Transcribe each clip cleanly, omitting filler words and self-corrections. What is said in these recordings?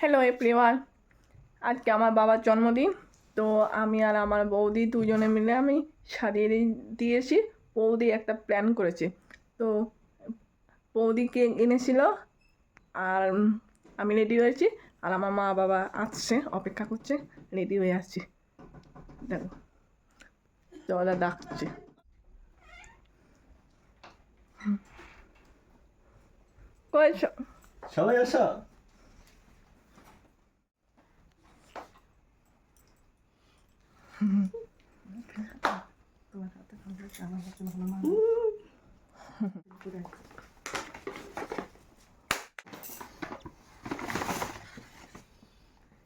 Hello everyone, আজকে আমার বাবার জন্মদিন। তো আমি আর আমার বৌদি দুজনে মিলে আমি সারিয়ে দিয়েছি। বৌদি একটা প্ল্যান করেছে। তো বৌদি কেক এনেছিল আর আমি রেডি হয়েছি, আর আমার মা বাবা আসছে, অপেক্ষা করছে, রেডি হয়ে আসছি। দেখো তো ওরা ডাকছে। কই সবাই আসো।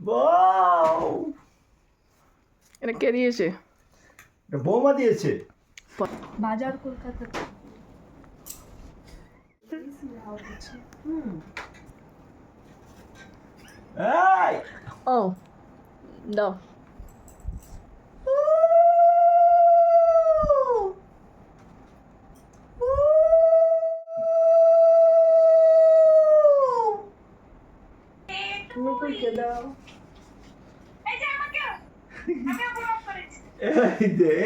Wow! এটা কে দিয়েছে? এটা বৌমা দিয়েছে। বাজার কলকাতা। এই! ও দাও। নকুলকে দাও।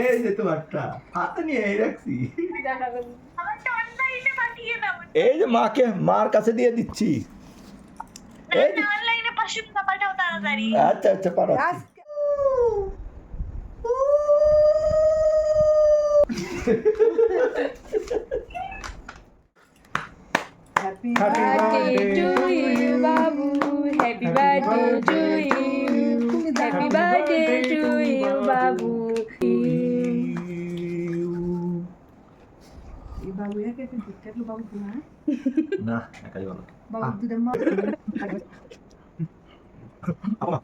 এই যে তোমারটা হাতে নিয়ে এই রাখছি। এই যে মার কাছে দিয়ে দিচ্ছি। এই যে- আচ্ছা আচ্ছা পাঠাচ্ছি। Happy Happy to you, Babu. Happy birthday to you. Happy birthday to you, Babu. এই বাবু একে কেটে বাবু না না একাই বলো। বাবু দুধের মা নাও।